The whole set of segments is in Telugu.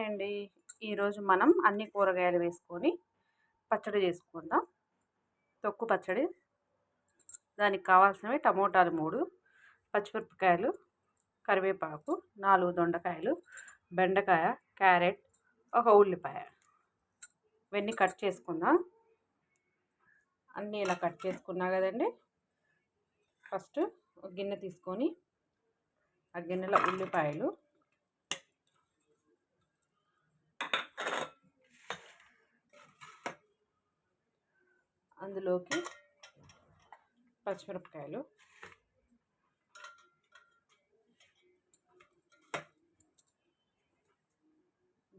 అండి. ఈరోజు మనం అన్ని కూరగాయలు వేసుకొని పచ్చడి చేసుకుందాం. తొక్కు పచ్చడి. దానికి కావాల్సినవి టమోటాలు 3, పచ్చిమిరపకాయలు, కరివేపాకు, 4 దొండకాయలు, బెండకాయ, క్యారెట్, ఒక ఉల్లిపాయ. ఇవన్నీ కట్ చేసుకుందాం. అన్నీ ఇలా కట్ చేసుకున్నా కదండి. ఫస్ట్ ఒక గిన్నె తీసుకొని ఆ గిన్నెలో ఉల్లిపాయలు, అందులోకి పచ్చిమిరపకాయలు,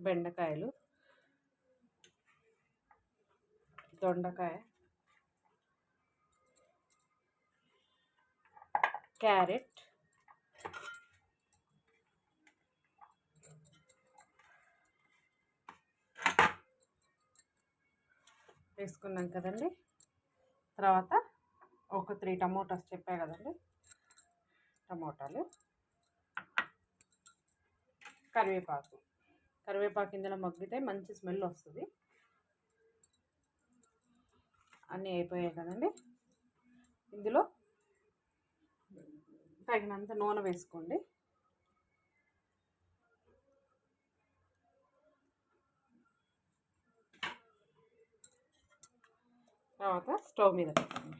బెండకాయలు, దొండకాయ, క్యారెట్, వేసుకున్నాం కదండి. తర్వాత ఒక 3 టమోటాస్ చెప్పా కదండి. టమోటాలు, కరివేపాకు ఇందులో మగ్గితే మంచి స్మెల్ వస్తుంది. అన్నీ అయిపోయాయి కదండి. ఇందులో తగినంత నూనె వేసుకోండి. తర్వాత స్టవ్ మీద పెట్టండి.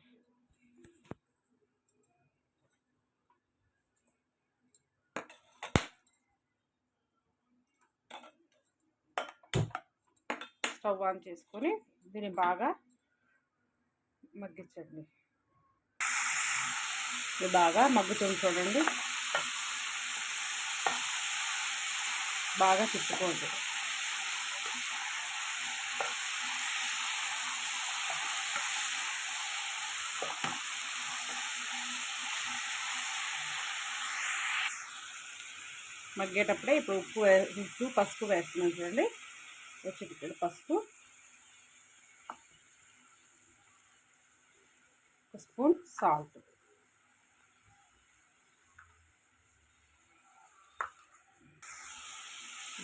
స్టవ్ ఆన్ చేసుకొని దీన్ని బాగా మగ్గించండి. ఇది బాగా మగ్గుతుంది చూడండి. బాగా తిప్పుకోండి. మగ్గేటప్పుడే ఇప్పుడు ఉప్పు పసుపు వేస్తున్నాం చూడండి. చిటికెడు పసుపు, 1 స్పూన్ సాల్ట్,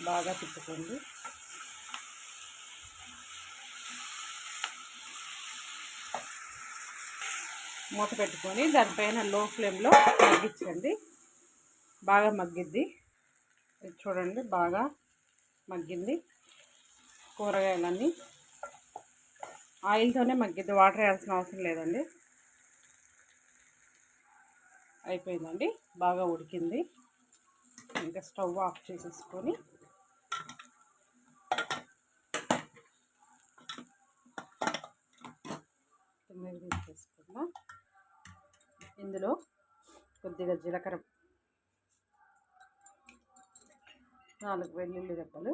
బాగా తిప్పుకోండి. మూత పెట్టుకొని దానిపైన లో ఫ్లేమ్లో మగ్గించండి. బాగా మగ్గిద్ది. చూడండి బాగా మగ్గింది. కూరగాయలన్నీ ఆయిల్తోనే మగ్గిద్ది, వాటర్ వేయాల్సిన అవసరం లేదండి. అయిపోయిందండి, బాగా ఉడికింది. ఇంకా స్టవ్ ఆఫ్ చేసేసుకొని తీసుకుందాం. ఇందులో కొద్దిగా జీలకర్ర, 4 వెల్లుల్లి రెబ్బలు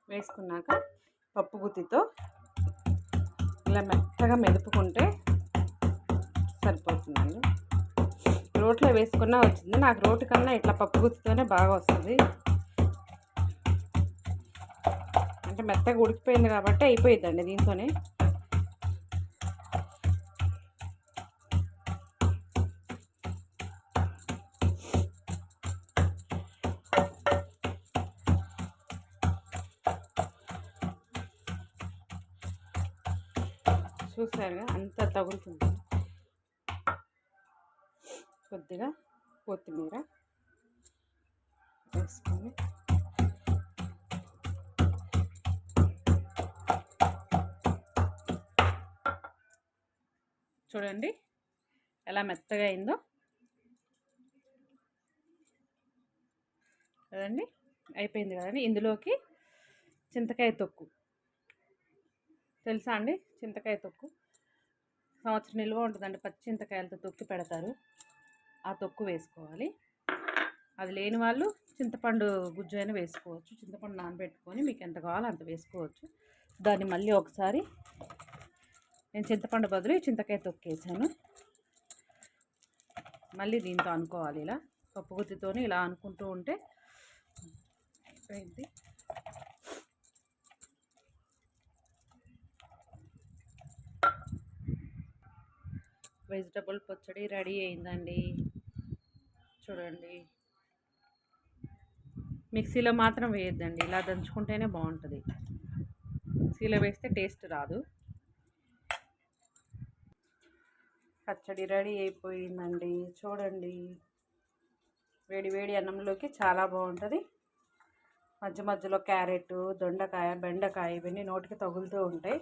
వేసుకున్నాక పప్పు గుత్తితో ఇలా మెత్తగా మెదుపుకుంటే సరిపోతుందండి. రోట్లో వేసుకున్నా వచ్చింది. నాకు రోటి కన్నా ఇట్లా పప్పు గుత్తితోనే బాగా వస్తుంది. అంటే మెత్తగా ఉడికిపోయింది కాబట్టి అయిపోయిద్దండి దీంతోనే. చూసారుగా అంతా తగులుతుంది. కొద్దిగా కొత్తిమీర వేసుకొని చూడండి ఎలా మెత్తగా అయిందో కదండి. అయిపోయింది కదండి. ఇందులోకి చింతకాయ తొక్కు తెలుసా అండి? చింతకాయ తొక్కు సంవత్సరం నిల్వ ఉంటుందండి. పచ్చి చింతకాయలతో తొక్కి పెడతారు. ఆ తొక్కు వేసుకోవాలి. అది లేని వాళ్ళు చింతపండు గుజ్జు అయినా వేసుకోవచ్చు. చింతపండు నానబెట్టుకొని మీకు ఎంత కావాలో అంత వేసుకోవచ్చు. దాన్ని మళ్ళీ ఒకసారి నేను చింతపండు బదులు చింతకాయ తొక్కేసాను. మళ్ళీ దీంతో అనుకోవాలి. ఇలా పప్పు గుత్తితోని ఇలా అనుకుంటూ ఉంటే అయిపోయింది. వెజిటబుల్ పచ్చడి రెడీ అయిందండి. చూడండి మిక్సీలో మాత్రం వేయొద్దండి, ఇలా దంచుకుంటేనే బాగుంటుంది. మిక్సీలో వేస్తే టేస్ట్ రాదు. పచ్చడి రెడీ అయిపోయిందండి, చూడండి. వేడి వేడి అన్నంలోకి చాలా బాగుంటుంది. మధ్య మధ్యలో క్యారెట్, దొండకాయ, బెండకాయ ఇవన్నీ నోటికి తగులుతూ ఉంటాయి.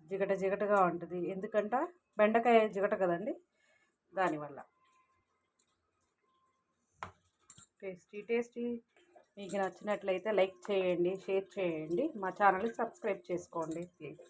జిగట జిగటగా ఉంటుంది, ఎందుకంటే బెండకాయ జిగట కదండి, దానివల్ల. Tasty tasty. మీకు నచ్చినట్లయితే లైక్ చేయండి, షేర్ చేయండి, మా ఛానల్ని సబ్స్క్రైబ్ చేసుకోండి ప్లీజ్.